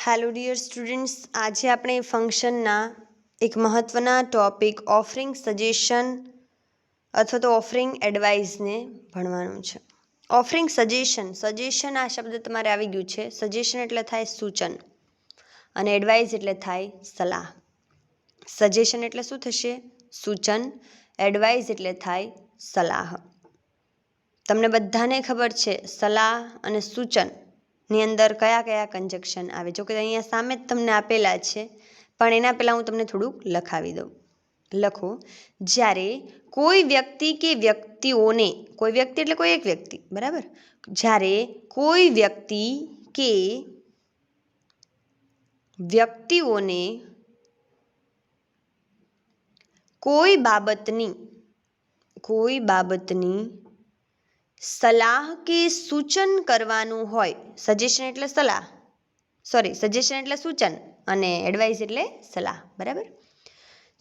Hello dear students, આજે આપણે ફંક્શનના એક મહત્ત્વના ટોપિક ઓફરિંગ સજેશન અથવા તો ઓફરિંગ એડવાઇસને ભણવાનું છે. ઓફરિંગ સજેશન આ શબ્દ તમારે આવી ગયું છે. સજેશન એટલે થાય સૂચન અને એડવાઇસ એટલે થાય સલાહ. સજેશન એટલે શું થશે? સૂચન. એડવાઇસ એટલે થાય સલાહ. તમને બધાને ખબર છે સલાહ અને સૂચનની અંદર કયા કયા કંજક્શન આવે. જો કે અહીંયા સામે જ તમને આપેલા છે, પણ એના પહેલાં હું તમને થોડુંક લખાવી દઉં. લખો, જ્યારે કોઈ વ્યક્તિ કે વ્યક્તિઓને, કોઈ વ્યક્તિ એટલે કોઈ એક વ્યક્તિ, બરાબર? જ્યારે કોઈ વ્યક્તિ કે વ્યક્તિઓને કોઈ બાબતની સલાહ કે સૂચન કરવાનું હોય. સજેશન એટલે સલાહ, સજેશન એટલે સૂચન અને એડવાઇસ એટલે સલાહ, બરાબર?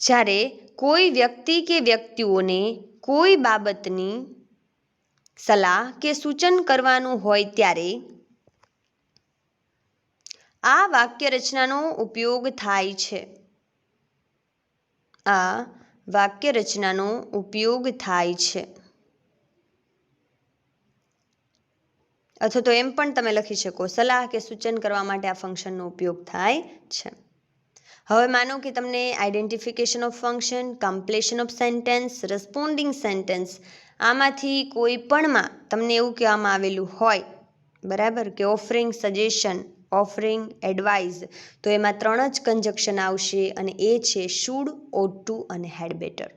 જ્યારે કોઈ વ્યક્તિ કે વ્યક્તિઓને કોઈ બાબતની સલાહ કે સૂચન કરવાનું હોય ત્યારે આ વાક્ય રચનાનો ઉપયોગ થાય છે. આ વાક્ય રચનાનો ઉપયોગ થાય છે. અથવા તો એમ પણ તમે લખી શકો, સલાહ કે સૂચન કરવા માટે આ ફંક્શનનો ઉપયોગ થાય છે. હવે માનો કે તમને identification of function, completion of sentence, responding sentence આમાંથી કોઈ પણમાં તમને એવું કહેવામાં આવેલું હોય, બરાબર, કે ઓફરિંગ સજેશન, ઓફરિંગ એડવાઇસ, તો એમાં 3 જ કંજક્શન આવશે અને એ છે શુડ, ઓટ ટુ અને હેડ બેટર.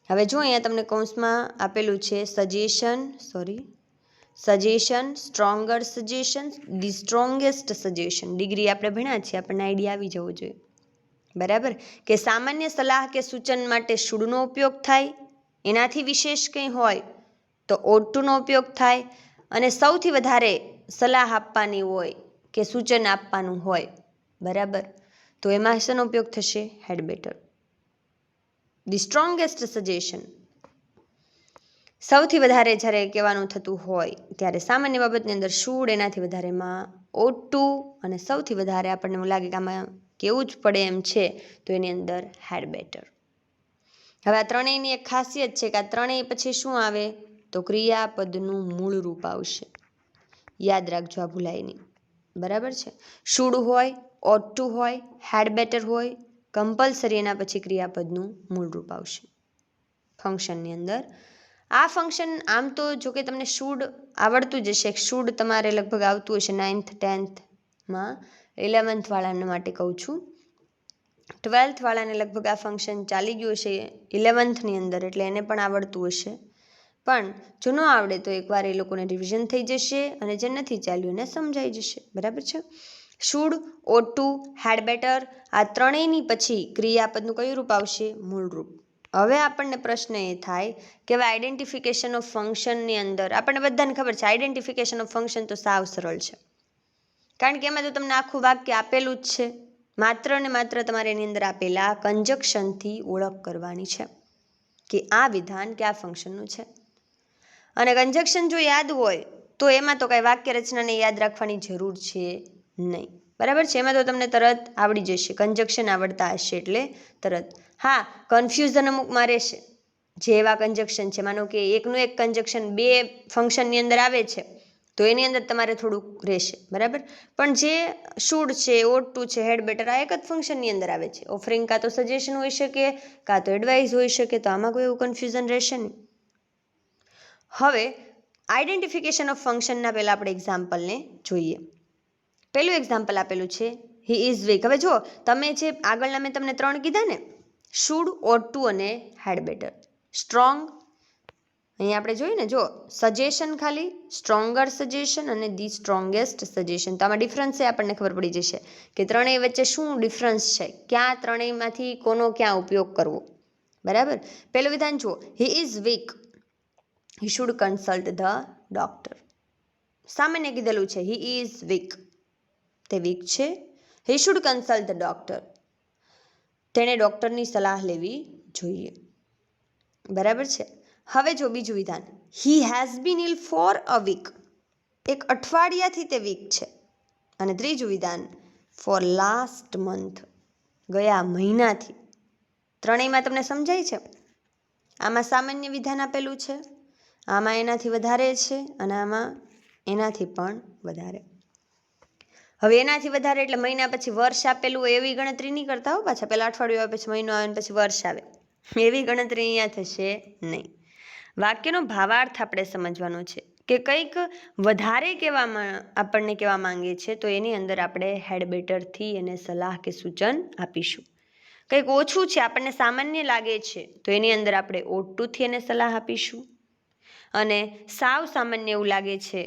હવે જો અહીંયા તમને કૌંસમાં આપેલું છે suggestion, stronger suggestion, the strongest suggestion. Degree આપણે ભણ્યા છીએ, આપણને આઈડિયા આવી જવો જોઈએ, બરાબર, કે સામાન્ય સલાહ કે સૂચન માટે શુડનો ઉપયોગ થાય, એનાથી વિશેષ કંઈ હોય તો ઓટ ટુનો ઉપયોગ થાય, અને સૌથી વધારે સલાહ આપવાની હોય કે સૂચન આપવાનું હોય, બરાબર, તો એમાં શેનો ઉપયોગ થશે? Had better. The strongest suggestion સૌથી વધારે જ્યારે કહેવાનું થતું હોય ત્યારે સામાન્ય બાબતની અંદર શુડ, એનાથી વધારેમાં ઓટ ટુ, અને સૌથી વધારે આપણને એવું લાગે કે આમાં કેવું જ પડે એમ છે તો એની અંદર હેડ બેટર. હવે આ ત્રણેયની એક ખાસિયત છે કે આ ત્રણેય પછી શું આવે તો ક્રિયાપદનું મૂળ રૂપ આવશે. યાદ રાખજો, આ ભૂલાય નહીં, બરાબર છે? શુડ હોય, ઓટ ટુ હોય, હેડ બેટર હોય, કમ્પલસરી એના પછી ક્રિયાપદનું મૂળ રૂપ આવશે ફંક્શનની અંદર. આ ફંક્શન આમ તો જો કે તમને શુડ આવડતું જ હશે. શુડ તમારે લગભગ આવતું હશે 9th 10thમાં. 11th વાળાને માટે કહું છું. 12th વાળાને લગભગ આ ફંક્શન ચાલી ગયું હશે 11thની અંદર, એટલે એને પણ આવડતું હશે. પણ જો ન આવડે તો એકવાર એ લોકોને રિવિઝન થઈ જશે, અને જે નથી ચાલ્યું એને સમજાઈ જશે, બરાબર છે? Should, ought to, had better, આ ત્રણેયની પછી ક્રિયાપદનું કયું રૂપ આવશે? મૂળ રૂપ. હવે આપણને પ્રશ્ન એ થાય કે હવે આઈડેન્ટિફિકેશન ઓફ ફંક્શનની અંદર આપણને બધાને ખબર છે આઈડેન્ટિફિકેશન ઓફ ફંક્શન તો સાવ સરળ છે, કારણ કે એમાં તો તમને આખું વાક્ય આપેલું જ છે. માત્ર ને માત્ર તમારે એની અંદર આપેલા કંજક્શનથી ઓળખ કરવાની છે કે આ વિધાન કે આ ફંક્શનનું છે. અને કંજક્શન જો યાદ હોય તો એમાં તો કાંઈ વાક્ય રચનાને યાદ રાખવાની જરૂર છે નહીં, બરાબર છે? એમાં તો તમને તરત આવડી જશે, કંજક્શન આવડતા હશે એટલે તરત. હા, કન્ફ્યુઝન અમુકમાં રહેશે. જે એવા કંજક્શન છે, માનો કે એકનું એક કંજક્શન 2 ફંક્શનની અંદર આવે છે તો એની અંદર તમારે થોડુંક રહેશે, બરાબર? પણ જે શુડ છે, ઓટ ટુ છે, હેડ બેટર, આ એક જ ફંક્શનની અંદર આવે છે. ઓફરિંગ કાં તો સજેશન હોઈ શકે, કાં તો એડવાઇસ હોઈ શકે, તો આમાં કોઈ એવું કન્ફ્યુઝન રહેશે નહીં. હવે આઈડેન્ટિફિકેશન ઓફ ફંક્શનના પહેલાં આપણે એક્ઝામ્પલને જોઈએ. પહેલું એક્ઝામ્પલ આપેલું છે હી ઇઝ વીક. હવે જો તમે જે આગળના મેં તમને 3 કીધા ને, શુડ, ઓટ ટુ અને હેડ બેટર. સ્ટ્રોંગ, અહીંયા આપણે જોઈએ ને, જો સજેશન ખાલી, સ્ટ્રોંગર સજેશન અને ધી સ્ટ્રોંગેસ્ટ સજેશન. તો આમાં ડિફરન્સ છે, આપણને ખબર પડી જશે કે ત્રણેય વચ્ચે શું ડિફરન્સ છે, ક્યાં ત્રણેયમાંથી કોનો ક્યાં ઉપયોગ કરવો, બરાબર? પહેલું વિધાન જુઓ, he is weak, he should consult the doctor. સામાન્ય કીધેલું છે હી ઇઝ વીક, તે વીક છે. He should consult the doctor, તેણે ડૉક્ટરની સલાહ લેવી જોઈએ, બરાબર છે? હવે જો બીજું વિધાન, he has been ill for a week, 1 અઠવાડિયાથી તે વીક છે. અને ત્રીજું વિધાન, ફોર લાસ્ટ મંથ, ગયા મહિનાથી. ત્રણેયમાં તમને સમજાય છે? આમાં સામાન્ય વિધાન આપેલું છે, આમાં એનાથી વધારે છે, અને આમાં એનાથી પણ વધારે. હવે એનાથી વધારે એટલે મહિના પછી વર્ષ આપેલું હોય એવી ગણતરી નહીં કરતા હો પાછા. પહેલાં અઠવાડિયું આવે, પછી મહિનો આવે ને પછી વર્ષ આવે, એવી ગણતરી અહીંયા થશે નહીં. વાક્યનો ભાવાર્થ આપણે સમજવાનો છે કે કંઈક વધારે આપણને કહેવા માંગે છે, તો એની અંદર આપણે હેડ બેટરથી એને સલાહ કે સૂચન આપીશું. કંઈક ઓછું છે, આપણને સામાન્ય લાગે છે, તો એની અંદર આપણે ought to થી એને સલાહ આપીશું. અને સાવ સામાન્ય એવું લાગે છે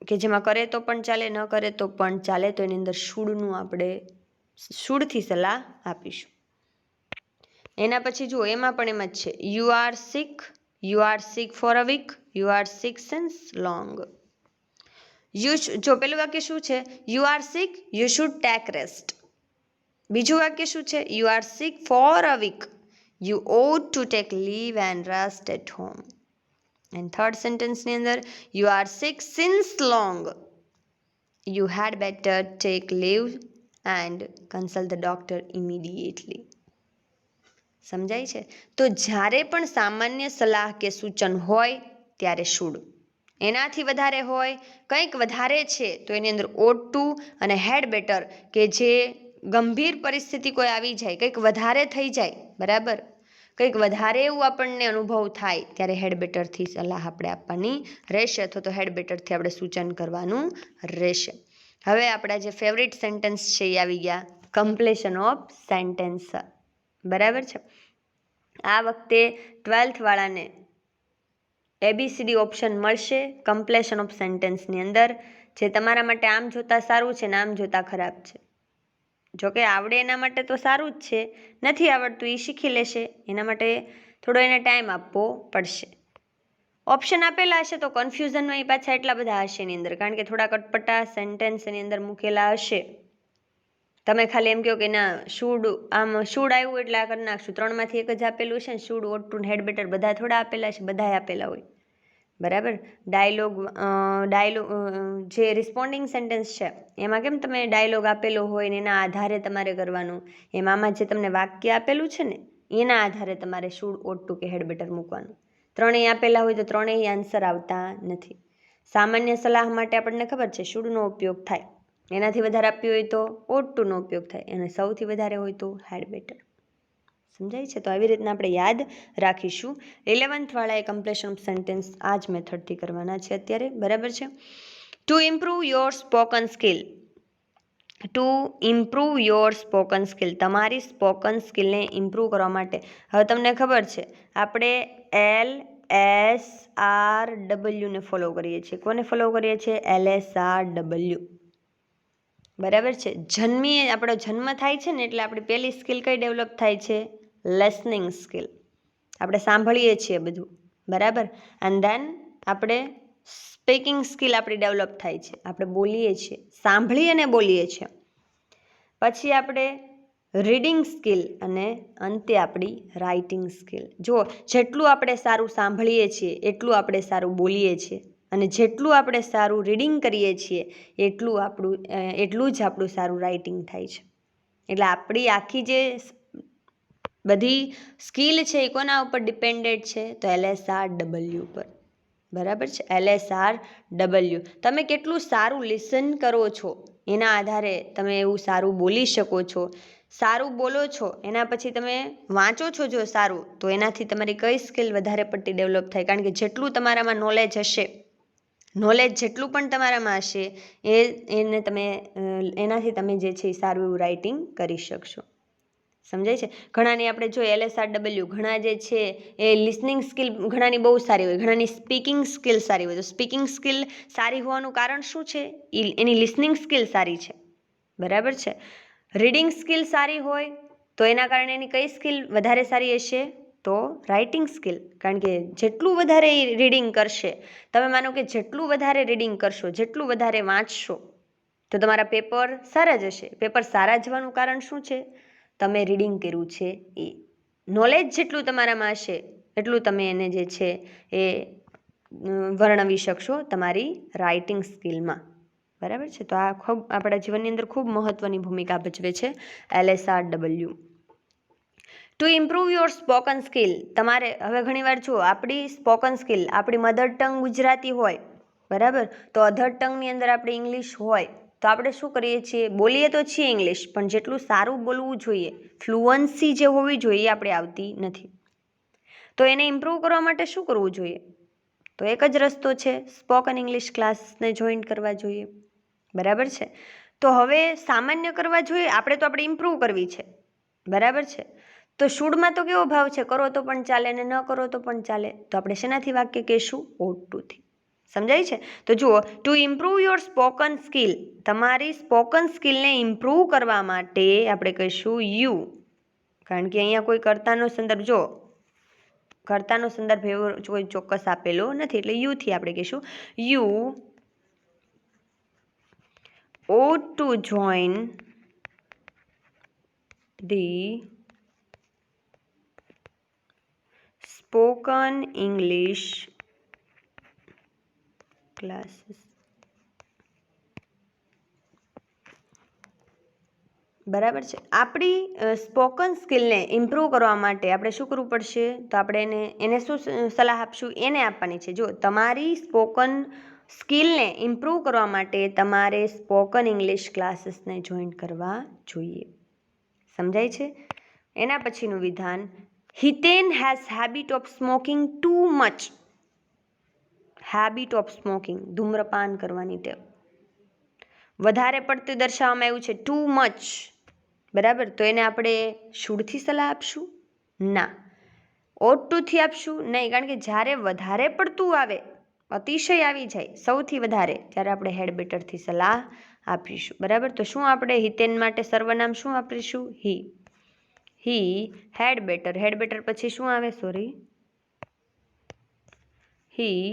કે જેમાં કરે તો પણ ચાલે, ન કરે તો પણ ચાલે, તો એની અંદર shouldનું આપણે shouldથી સલાહ આપીશું. એના પછી જુઓ, એમાં પણ એમ જ છે, you are sick for a week, you are sick since long. જો પેલું વાક્ય શું છે? You are sick, you should take rest. બીજું વાક્ય શું છે? You are sick for a week, you ought to take leave and rest at home. And third સેન્ટેન્સની અંદર you are sick since long, you had better take leave and consult the doctor immediately. સમજાય છે? તો જ્યારે પણ સામાન્ય સલાહ કે સૂચન હોય ત્યારે શુડ, એનાથી વધારે હોય, કંઈક વધારે છે, તો એની અંદર ought to અને હેડ બેટર, કે જે ગંભીર પરિસ્થિતિ કોઈ આવી જાય, કંઈક વધારે થઈ જાય, બરાબર, કંઈક વધારે એવું આપણને અનુભવ થાય ત્યારે હેડ બેટરથી સલાહ આપણે આપવાની રહેશે, અથવા તો હેડ બેટરથી આપણે સૂચન કરવાનું રહેશે. હવે આપણા જે ફેવરિટ સેન્ટેન્સ છે એ આવી ગયા, કમ્પ્લીશન ઓફ સેન્ટેન્સ. બરાબર છે? આ વખતે 12th વાળાને ABCD ઓપ્શન મળશે કમ્પ્લીશન ઓફ સેન્ટેન્સની અંદર, જે તમારા માટે આમ જોતાં સારું છે ને આમ જોતાં ખરાબ છે. જોકે આવડે એના માટે તો સારું જ છે, નથી આવડતું એ શીખી લેશે, એના માટે થોડો એને ટાઈમ આપવો પડશે. ઓપ્શન આપેલા હશે તો કન્ફ્યુઝનમાં એ પાછા એટલા બધા હશે એની અંદર, કારણ કે થોડા કટપટા સેન્ટેન્સ એની અંદર મૂકેલા હશે. તમે ખાલી એમ કહો કે ના શુડ, આમ શુડ આવ્યું એટલે આ કરી નાખશું, 3માંથી એક જ આપેલું છે ને, should, ought to, had better બધા થોડા આપેલા છે, બધાએ આપેલા હોય, બરાબર. ડાયલોગ જે રિસ્પોન્ડિંગ સેન્ટેન્સ છે એમાં કેમ તમે ડાયલોગ આપેલો હોય ને એના આધારે તમારે કરવાનું, એમાં જે તમને વાક્ય આપેલું છે ને એના આધારે તમારે શુડ, ought to કે હેડ બેટર મૂકવાનું. ત્રણેય આપેલા હોય તો ત્રણેય આન્સર આવતા નથી. સામાન્ય સલાહ માટે આપણને ખબર છે શુડનો ઉપયોગ થાય, એનાથી વધારે આપ્યું હોય તો ought to નો ઉપયોગ થાય, અને સૌથી વધારે હોય તો હેડ બેટર. સમજાય છે? તો આવી રીતના આપણે યાદ રાખીશું. 11th વાળાએ કમ્પ્લીશન ઓફ સેન્ટેન્સ આ જ મેથડથી કરવાના છે અત્યારે, બરાબર છે? To improve your spoken skill, to improve your spoken skill, તમારી સ્પોકન સ્કિલને ઇમ્પ્રૂવ કરવા માટે. હવે તમને ખબર છે આપણે LSRW ને ફોલો કરીએ છીએ. કોને ફોલો કરીએ છીએ? LSRW. બરાબર છે? આપણો જન્મ થાય છે ને એટલે આપણી પહેલી સ્કિલ કઈ ડેવલપ થાય છે? Listening skill. આપણે સાંભળીએ છીએ બધું, બરાબર. એન્ડ ધેન આપણે સ્પીકિંગ સ્કિલ આપણી ડેવલપ થાય છે, આપણે બોલીએ છીએ, સાંભળી અને બોલીએ છીએ. પછી આપણે રીડિંગ સ્કિલ, અને અંતે આપણી રાઇટિંગ સ્કિલ. જો જેટલું આપણે સારું સાંભળીએ છીએ એટલું આપણે સારું બોલીએ છીએ, અને જેટલું આપણે સારું રીડિંગ કરીએ છીએ એટલું જ આપણું સારું રાઇટિંગ થાય છે. એટલે આપણી આખી જે બધી સ્કિલ છે એ કોના ઉપર ડિપેન્ડેડ છે? તો LSRW ઉપર, બરાબર છે? LSRW. તમે કેટલું સારું લિસન કરો છો એના આધારે તમે એવું સારું બોલી શકો છો. સારું બોલો છો એના પછી તમે વાંચો છો જો સારું, તો એનાથી તમારી કઈ સ્કિલ વધારે પડતી ડેવલપ થાય? કારણ કે જેટલું તમારામાં નોલેજ હશે, નોલેજ જેટલું પણ તમારામાં હશે એનાથી તમે જે છે એ સારું એવું રાઇટિંગ કરી શકશો. સમજાય છે? ઘણાની આપણે જોઈએ LSRW, ઘણા જે છે એ લિસનિંગ સ્કિલ ઘણાની બહુ સારી હોય, ઘણાની સ્પીકિંગ સ્કિલ સારી હોય. તો સ્પીકિંગ સ્કિલ સારી હોવાનું કારણ શું છે? એની લિસનિંગ સ્કિલ સારી છે, બરાબર છે? રીડિંગ સ્કિલ સારી હોય તો એના કારણે એની કઈ સ્કિલ વધારે સારી હશે? તો રાઇટિંગ સ્કિલ. કારણ કે જેટલું વધારે રીડિંગ કરશે, તમે માનો કે જેટલું વધારે રીડિંગ કરશો, જેટલું વધારે વાંચશો, તો તમારા પેપર સારા જ હશે. પેપર સારા જવાનું કારણ શું છે? તમે રીડિંગ કર્યું છે એ. નોલેજ જેટલું તમારામાં હશે એટલું તમે એને જે છે એ વર્ણવી શકશો તમારી રાઇટિંગ સ્કિલમાં, બરાબર છે. તો આ ખૂબ આપણા જીવનની અંદર ખૂબ મહત્વની ભૂમિકા ભજવે છે LSRW. To improve your spoken skill, તમારે હવે ઘણીવાર જુઓ આપણી સ્પોકન સ્કિલ આપણી મધર ટંગ ગુજરાતી હોય, બરાબર, તો અધર ટંગની અંદર આપણે ઇંગ્લિશ હોય, તો આપણે શું કરીએ છીએ, બોલીએ તો છીએ ઇંગ્લિશ, પણ જેટલું સારું બોલવું જોઈએ, ફ્લુઅન્સી જે હોવી જોઈએ એ આપણે આવતી નથી. તો એને ઇમ્પ્રૂવ કરવા માટે શું કરવું જોઈએ? તો એક જ રસ્તો છે, સ્પોકન ઇંગ્લિશ ક્લાસને જોઈન કરવા જોઈએ, બરાબર છે. તો હવે સામાન્ય કરવા જોઈએ, આપણે તો આપણે ઇમ્પ્રૂવ કરવી છે, બરાબર છે. તો શુડમાં તો કેવો ભાવ છે, કરો તો પણ ચાલે અને ન કરો તો પણ ચાલે, તો આપણે શેનાથી વાક્ય કહેશું? ought to થી. સમજાય છે? તો જુઓ, to improve your spoken skill, તમારી સ્પોકન સ્કિલને ઇમ્પ્રૂવ કરવા માટે આપણે કહીશું યુ, કારણ કે અહીંયા કોઈ કર્તાનો સંદર્ભ, જો કર્તાનો સંદર્ભ એવો કોઈ ચોક્કસ આપેલો નથી, એટલે યુ થી આપણે કહીશું you ought to join the spoken English classes. બરાબર છે. આપણી સ્પોકન સ્કિલને ઇમ્પ્રૂવ કરવા માટે આપણે શું કરવું પડશે? તો આપણે એને શું સલાહ આપશું? એને આપવાની છે. જો તમારી સ્પોકન સ્કિલને ઇમ્પ્રૂવ કરવા માટે તમારે સ્પોકન ઇંગ્લિશ ક્લાસીસને જોઈન કરવા જોઈએ. સમજાય છે? એના પછીનું વિધાન, Hiten has habit of smoking too much. Habit of smoking, ધૂમ્રપાન કરવાની ટેવ, વધારે પડતું દર્શાવવામાં આવ્યું છે ટુ મચ, બરાબર. તો એને આપણે શુડથી સલાહ આપશું? ના. ought to થી આપશું? નહીં, કારણ કે જ્યારે વધારે પડતું આવે, અતિશય આવી જાય, સૌથી વધારે, ત્યારે આપણે હેડ બેટરથી સલાહ આપીશું, બરાબર. તો શું આપણે હિતેન માટે સર્વનામ શું આપીશું? હી હેડ બેટર. હેડ બેટર પછી શું આવે? સોરી, હી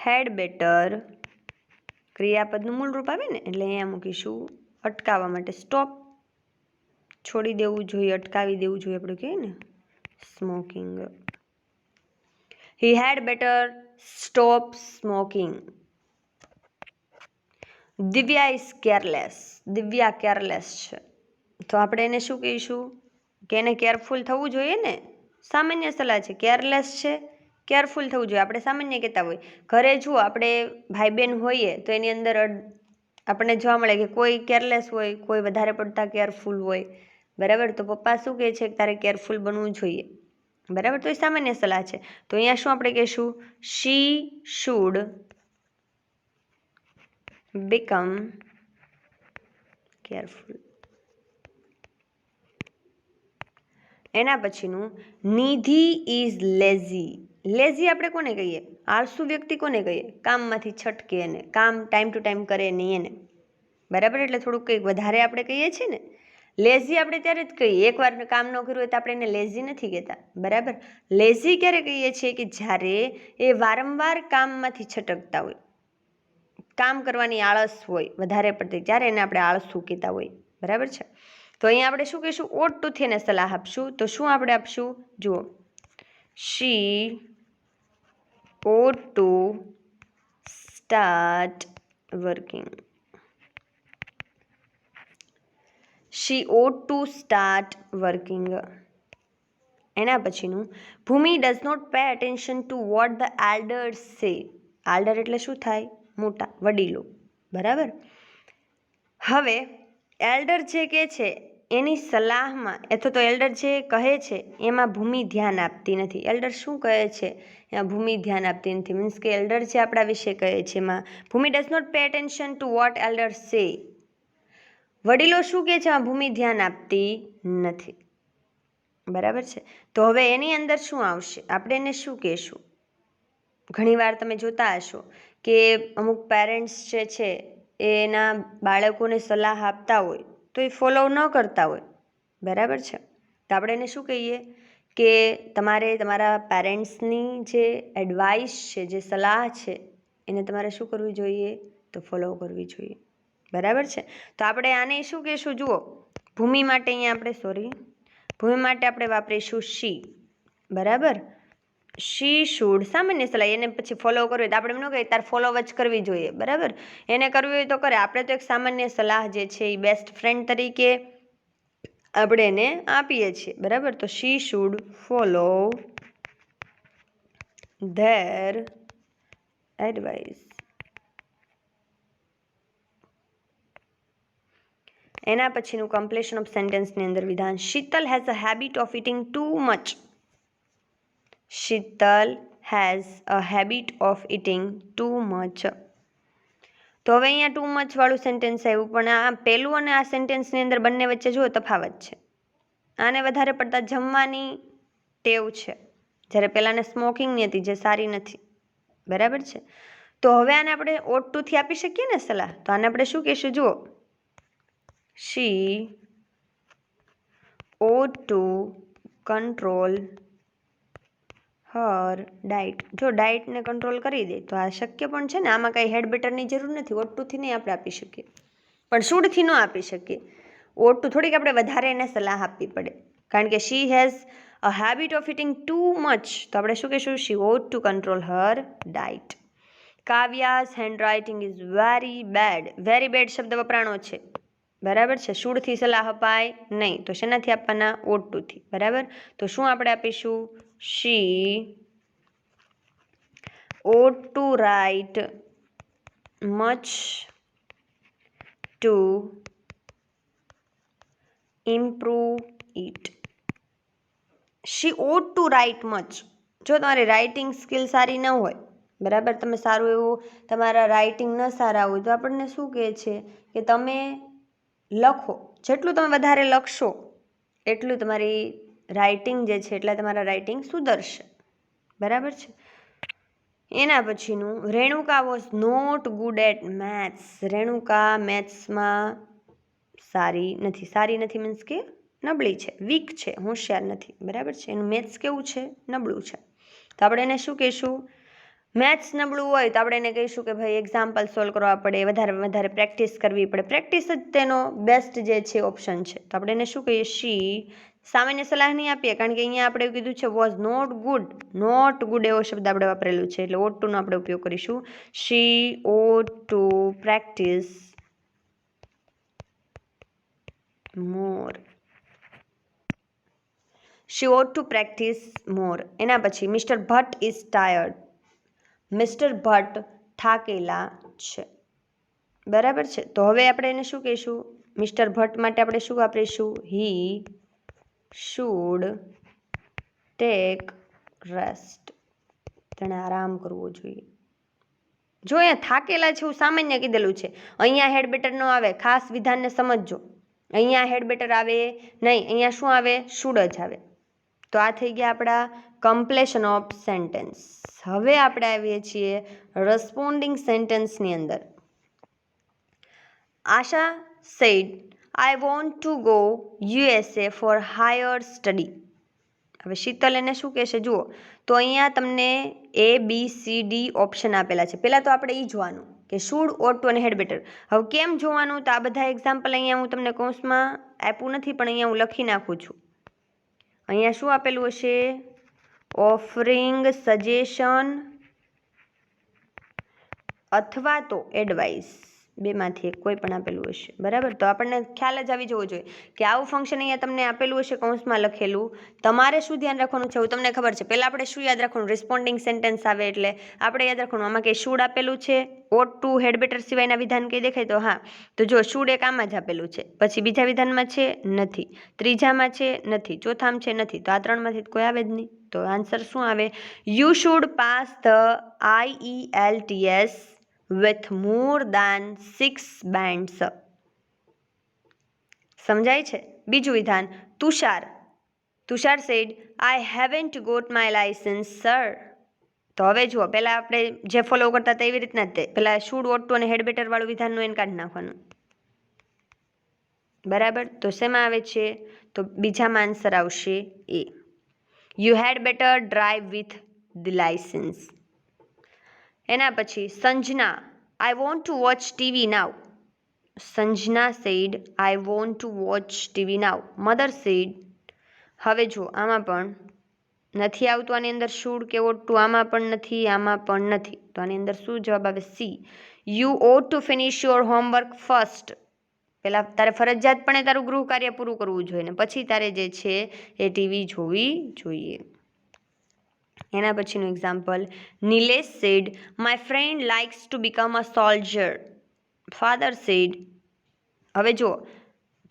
હેડ બેટર ક્રિયાપદનું મૂળ રૂપ આવે ને, એટલે અહીંયા મૂકીશું અટકાવવા માટે સ્ટોપ, છોડી દેવું જોઈએ, અટકાવી દેવું જોઈએ, આપણે કહીએ ને smoking. He had better stop smoking. Divya is careless. Divya careless છે, તો આપણે એને શું કહીશું? કે એને કેરફુલ થવું જોઈએ ને, સામાન્ય સલાહ છે. કેરલેસ છે, કેરફુલ થવું જોઈએ, આપણે સામાન્ય કહેતા હોય. ઘરે જુઓ, આપણે ભાઈ બહેન હોઈએ તો એની અંદર આપણને જોવા મળે કે કોઈ કેરલેસ હોય, કોઈ વધારે પડતા કેરફુલ હોય, બરાબર. તો પપ્પા શું કહે છે કે તારે કેરફુલ બનવું જોઈએ, બરાબર. તો એ સામાન્ય સલાહ છે. તો અહીંયા શું આપણે કહીશું? She should become careful. એના પછીનું, નિધિ ઇઝ લેઝી. લેઝી આપણે કોને કહીએ? આળસુ વ્યક્તિ કોને કહીએ? કામમાંથી છટકે એને, કામ ટાઈમ ટુ ટાઈમ કરે નહીં એને, બરાબર. એટલે થોડુંક કંઈક વધારે આપણે કહીએ છીએ ને. લેઝી આપણે ત્યારે જ કહીએ, એકવાર કામ ન કર્યું હોય તો આપણે એને લેઝી નથી કહેતા, બરાબર. લેઝી ક્યારે કહીએ છીએ? કે જ્યારે એ વારંવાર કામમાંથી છટકતા હોય, કામ કરવાની આળસ હોય વધારે પડતી, ત્યારે એને આપણે આળસુ કહેતા હોય, બરાબર છે. તો અહીંયા આપણે શું કહીશું? ought to થી એને સલાહ આપશું. તો શું આપણે આપશું? જુઓ, શી ought to start working. She ought to start working. એના પછીનું, Bhumi does not pay attention to what the elders say. Elder એટલે શું થાય? મોટા, વડીલો, બરાબર. હવે એલ્ડર જે કહે છે એની સલાહમાં, અથવા તો એલ્ડર જે કહે છે એમાં ભૂમિ ધ્યાન આપતી નથી. એલ્ડર શું કહે છે એમાં ભૂમિ ધ્યાન આપતી નથી, મીન્સ કે એલ્ડર જે આપણા વિશે કહે છે એમાં Bhumi does not pay attention to what elders say. વડીલો શું કહે છે એમાં ભૂમિ ધ્યાન આપતી નથી, બરાબર છે. તો હવે એની અંદર શું આવશે? આપણે એને શું કહેશું? ઘણીવાર તમે જોતા હશો કે અમુક પેરેન્ટ્સ જે છે એના બાળકોને સલાહ આપતા હોય તો એ ફોલો ન કરતા હોય, બરાબર છે. તો આપણે એને શું કહીએ? કે તમારે તમારા પેરેન્ટ્સની જે એડવાઇસ છે, જે સલાહ છે, એને તમારે શું કરવી જોઈએ? તો ફોલો કરવી જોઈએ, બરાબર છે. તો આપણે આને શું કહીશું? જુઓ, ભૂમિ માટે અહીંયા આપણે ભૂમિ માટે આપણે વાપરીશું શી, બરાબર. શી શુડ સામાન્ય સલાહ, એને પછી ફોલો કરવી તો આપણે એમ ન કહીએ તાર ફોલો જ કરવી જોઈએ, બરાબર. એને કરવી હોય તો કરે, આપણે તો એક સામાન્ય સલાહ જે છે એ બેસ્ટ ફ્રેન્ડ તરીકે આપણે એને આપીએ છીએ, બરાબર. તો she should follow their advice. એના પછીનું કમ્પ્લીશન ઓફ સેન્ટેન્સની અંદર વિધાન, Sheetal has a habit of eating too much. Sheetal has a habit of eating too much. તો હવે અહીંયા ટુ મચ વાળું સેન્ટેન્સ આવ્યું, પણ આ પહેલું અને આ સેન્ટેન્સની અંદર બંને વચ્ચે જુઓ તફાવત છે. આને વધારે પડતા જમવાની ટેવ છે, જ્યારે પહેલાંને સ્મોકિંગની હતી, જે સારી નથી, બરાબર છે. તો હવે આને આપણે ought to થી આપી શકીએ ને સલાહ, તો આને આપણે શું કહીશું જુઓ, શી ought to control Har diet. જો ડાયટને કંટ્રોલ કરી દે તો આ શક્ય પણ છે ને, આમાં કાંઈ હેડ બેટરની જરૂર નથી. ought to થી નહીં આપણે આપી શકીએ, પણ શુડથી ન આપી શકીએ. ought to થોડીક આપણે વધારે એને સલાહ આપવી પડે, કારણ કે she has a habit of eating too much, તો આપણે શું કહીશું, she ought to control her diet. Kavya's handwriting is very bad. Very bad શબ્દ વપરાણો છે, બરાબર છે. શુડથી સલાહ અપાય નહીં, તો શેનાથી આપવાના, ought to થી, બરાબર. તો શું આપણે આપીશું, શી ought to write much to improve it. She ought to write much. જો તમારી રાઇટિંગ સ્કિલ સારી ન હોય, બરાબર, તમે સારું એવું તમારા રાઇટિંગ ન સારા હોય, તો આપણને શું કહે છે કે તમે લખો, જેટલું તમે વધારે લખશો એટલું તમારી રાઇટિંગ જે છે એટલે તમારા રાઇટિંગ સુધરશે, બરાબર છે. એના પછીનું, Renuka was not good at maths. Renuka મેથ્સમાં સારી નથી. સારી નથી મીન્સ કે નબળી છે, વીક છે, હોશિયાર નથી, બરાબર છે. એનું મેથ્સ કેવું છે, નબળું છે. તો આપણે એને શું કહીશું, મેથ્સ નબળું હોય તો આપણે એને કહીશું કે ભાઈ એક્ઝામ્પલ સોલ્વ કરવા પડે, વધારે પ્રેક્ટિસ કરવી પડે. પ્રેક્ટિસ જ તેનો બેસ્ટ જે છે ઓપ્શન છે. તો આપણે એને શું કહીએ, શી, સામાન્ય સલાહ નહીં આપીએ, કારણ કે અહીંયા આપણે કીધું છે was not good. Not good એવો શબ્દ આપણે વાપરેલું છે, એટલે ought to નો આપણે ઉપયોગ કરીશું. શી ought to practice more. She ought to practice more. એના પછી, mister Bhatt is tired. Mister Bhatt થાકેલા છે, બરાબર છે. તો હવે આપણે એને શું કહીશું, મિસ્ટર ભટ્ટ માટે આપણે શું વાપરીશું, હી શુડ ટેક રેસ્ટ. તેણે આરામ કરવો જોઈએ. જો અહીંયા થાકેલા છે એવું સામાન્ય કીધેલું છે, અહીંયા હેડ બેટર ન આવે, ખાસ વિધાનને સમજજો. અહીંયા હેડ બેટર આવે નહીં, અહીંયા શું આવે, શુડ જ આવે. તો આ થઈ ગયા આપણા કમ્પ્લેશન ઓફ સેન્ટેન્સ. હવે આપણે આવીએ છીએ રેસ્પોન્ડિંગ સેન્ટેન્સની અંદર. Asha said, I want to go USA for higher study. હવે શીતલ એને શું કહેશે જુઓ, તો અહીંયા તમને ABCD ઓપ્શન આપેલા છે. પહેલાં તો આપણે એ જોવાનું કે શુડ, ought to અને હેડ બેટર. હવે કેમ જોવાનું, તો આ બધા એક્ઝામ્પલ અહીંયા હું તમને કૌંસમાં આપ્યું નથી, પણ અહીંયા હું લખી નાખું છું. અહીંયા શું આપેલું હશે, ઓફરિંગ સજેશન અથવા તો એડવાઇસ, બેમાંથી એક કોઈ પણ આપેલું હશે, બરાબર. તો આપણને ખ્યાલ જ આવી જવો જોઈએ કે આવું ફંક્શન અહીંયા તમને આપેલું હશે કૌંસમાં લખેલું. તમારે શું ધ્યાન રાખવાનું છે, તમને ખબર છે. પહેલાં આપણે શું યાદ રાખવાનું, રિસ્પોન્ડિંગ સેન્ટેન્સ આવે એટલે આપણે યાદ રાખવાનું આમાં કંઈ શુડ આપેલું છે, ought to હેડ બેટર સિવાયના વિધાન કંઈ દેખાય તો હા, તો જો શુડ એક આમાં જ આપેલું છે, પછી બીજા વિધાનમાં છે નથી, ત્રીજામાં છે નથી, ચોથામાં છે નથી, તો આ ત્રણમાંથી કોઈ આવે જ નહીં. તો આન્સર શું આવે, you should pass the IELTS with more than 6 bands. સમજાય છે. બીજું વિધાન, Tushar said, I haven't got my licence sir. તો હવે જુઓ, પહેલાં આપણે જે ફોલો કરતા હતા એવી રીતના જ તે પહેલાં શુડ, ought to અને હેડ બેટર વાળું વિધાનનું એને કાઢી નાખવાનું, બરાબર. તો શેમાં આવે છે, તો બીજામાં આન્સર આવશે એ, you had better drive with the licence. એના પછી Sanjana, I want to watch TV now. Sanjana said, I want to watch TV now. Mother said, હવે જુઓ આમાં પણ નથી આવતું આની અંદર શુડ કે ઓટ ટુ, આમાં પણ નથી, આમાં પણ નથી. તો આની અંદર શું જવાબ આવે? C. You oat two finish your homework first. પહેલાં તારે ફરજિયાતપણે તારું ગૃહ કાર્ય પૂરું કરવું જોઈએ ને પછી તારે જે છે એ ટીવી જોવી જોઈએ. એના પછીનું example, Nilesh said my friend likes to become a soldier. Father said. હવે જુઓ,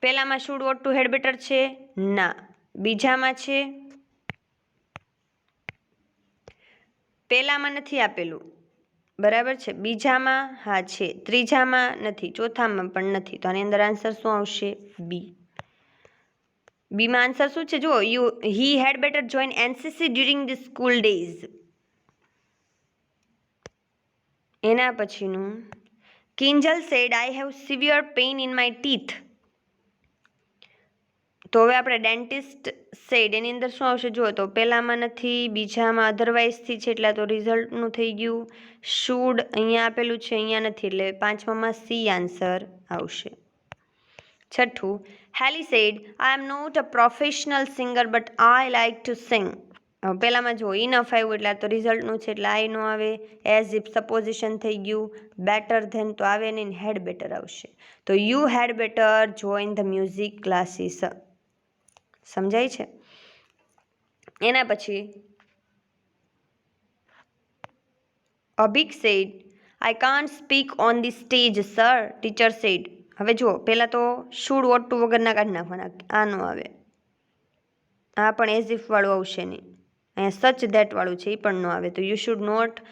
પહેલામાં should ought to had better છે? ના. બીજામાં છે? પહેલામાં નથી આપેલું, બરાબર છે. બીજામાં હા છે, ત્રીજામાં નથી, ચોથામાં પણ નથી. તો આની અંદર આન્સર શું આવશે? બી. બીમાં આન્સર શું છે? જુઓ, he had better join NCC during the school days. એના પછીનું, Kinjal said I have severe pain in my teeth. તો હવે આપણે ડેન્ટિસ્ટ સેડ, એની અંદર શું આવશે? જુઓ તો પહેલામાં નથી, બીજામાં અધરવાઇઝથી છે એટલે તો રિઝલ્ટનું થઈ ગયું. શુડ અહીંયા આપેલું છે, અહીંયા નથી, એટલે પાંચમામાં સી આન્સર આવશે. છઠ્ઠું, Heli said I am not a professional singer but I like to sing. પહેલામાં જો ઇનફ આવ્યું એટલે આ તો રિઝલ્ટનું છે એટલે આઈ નો આવે. એઝ ઇફ સપોઝિશન થઈ ગયું. બેટર ધેન તો આવે નહીં, હેડ બેટર આવશે. તો you had better join the music classes. સમજાય છે? એના પછી Abhik said I can't speak on the stage sir, teacher said. હવે જુઓ, પહેલાં તો શુડ ઓટ ટુ વગરના કાઢી નાખવાના, આ નો આવે. આ પણ એઝ ઇફ વાળું આવશે નહીં. અહીંયા સચ ધેટ વાળું છે, એ પણ ન આવે. તો you should not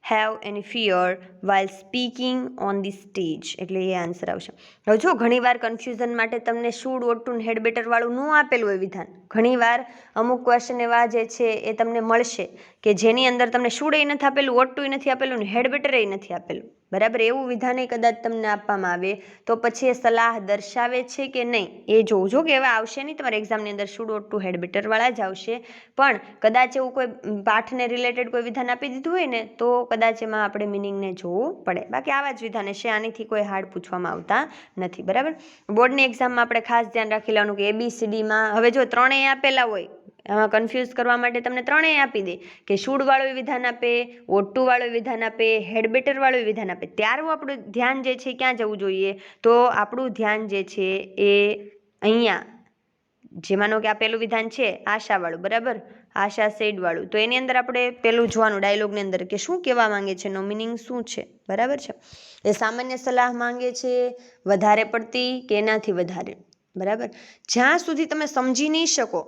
have any fear while speaking on the stage, એટલે એ આન્સર આવશે. હવે જો ઘણીવાર કન્ફ્યુઝન માટે તમને should ought to had better વાળું ન આપેલું હોય વિધાન, ઘણીવાર અમુક ક્વેશ્ચન એવા જે છે એ તમને મળશે કે જેની અંદર તમને શુડ એ નથી આપેલું, ઓટ ટુ નથી આપેલું ને હેડ બેટર એ નથી આપેલું, બરાબર. એવું વિધાન કદાચ તમને આપવામાં આવે તો પછી એ સલાહ દર્શાવે છે કે નહીં એ જોવું. જો કે એવા આવશે નહીં તમારા એક્ઝામની અંદર, should ought to had better વાળા જ આવશે. પણ કદાચ એવું કોઈ પાઠને રિલેટેડ કોઈ વિધાન આપી દીધું હોય ને તો કદાચ એમાં આપણે મિનિંગને જોવું પડે. બાકી આવા જ વિધાન છે, આનીથી કોઈ હાર્ડ પૂછવામાં આવતા નથી, બરાબર. બોર્ડની એક્ઝામમાં આપણે ખાસ ધ્યાન રાખી લેવાનું કે ABCDમાં હવે જો ત્રણેય આપેલા હોય, આમાં કન્ફ્યુઝ કરવા માટે તમને ત્રણેય આપી દે કે શુડ વાળું વિધાન આપે, ઓટ ટુ વાળું વિધાન આપે, હેડ બેટર વાળું વિધાન આપે. ત્યારનું આપણું ધ્યાન જે છે ક્યાં જવું જોઈએ? તો આપણું ધ્યાન જે છે એ અહીંયા, જે માનો કે આ પેલું વિધાન છે આશા વાળું, બરાબર, આશા સેડ વાળું, તો એની અંદર આપણે પેલું જોવાનું ડાયલોગની અંદર કે શું કહેવા માંગે છે, એનો મિનિંગ શું છે, બરાબર છે. એ સામાન્ય સલાહ માંગે છે, વધારે પડતી કે એનાથી વધારે, બરાબર. જ્યાં સુધી તમે સમજી નહીં શકો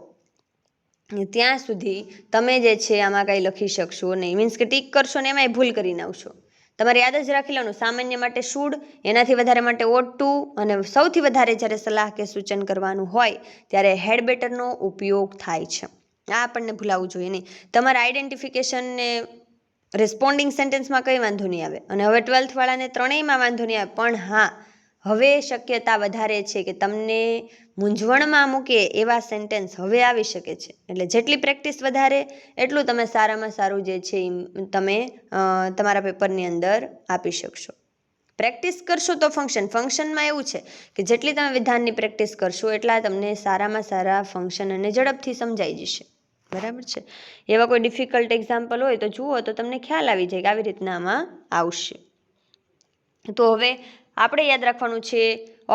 ત્યાં સુધી તમે જે છે આમાં કાંઈ લખી શકશો નહીં. મીન્સ કે ટીક કરશો ને એમાંય ભૂલ કરીને આવશો. તમારે યાદ જ રાખી લેવાનું, સામાન્ય માટે શુડ, એનાથી વધારે માટે ઓટ ટુ, અને સૌથી વધારે જ્યારે સલાહ કે સૂચન કરવાનું હોય ત્યારે હેડ બેટરનો ઉપયોગ થાય છે. આ આપણને ભૂલાવવું જોઈએ નહીં. તમારા આઈડેન્ટિફિકેશન ને રિસ્પોન્ડિંગ સેન્ટેન્સમાં કંઈ વાંધો નહીં આવે, અને હવે 12th વાળાને ત્રણેયમાં વાંધો નહીં આવે. પણ હા, હવે શક્યતા વધારે છે કે તમને મૂંઝવણમાં મૂકે એવા સેન્ટેન્સ હવે આવી શકે છે. એટલે જેટલી પ્રેક્ટિસ વધારે એટલું તમે સારામાં સારું જે છે તમે તમારા પેપરની અંદર આપી શકશો. પ્રેક્ટિસ કરશો તો ફંક્શનમાં એવું છે કે જેટલી તમે વિધાનની પ્રેક્ટિસ કરશો એટલા તમને સારામાં સારા ફંક્શન અને ઝડપથી સમજાઈ જશે, બરાબર છે. એવા કોઈ ડિફિકલ્ટ એક્ઝામ્પલ હોય તો જુઓ તો તમને ખ્યાલ આવી જાય કે આવી રીતના આમાં આવશે. તો હવે આપણે યાદ રાખવાનું છે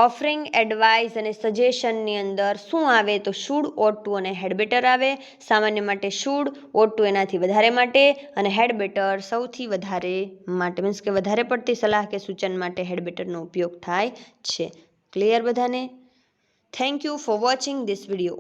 ઓફરિંગ એડવાઇસ અને સજેશનની અંદર શું આવે? તો શુડ, ઓટ ટુ અને હેડ બેટર આવે. સામાન્ય માટે શુડ, ઓટ ટુ એનાથી વધારે માટે, અને હેડ બેટર સૌથી વધારે માટે, મીન્સ કે વધારે પડતી સલાહ કે સૂચન માટે હેડ બેટરનો ઉપયોગ થાય છે. ક્લિયર બધાને? Thank you for watching this video.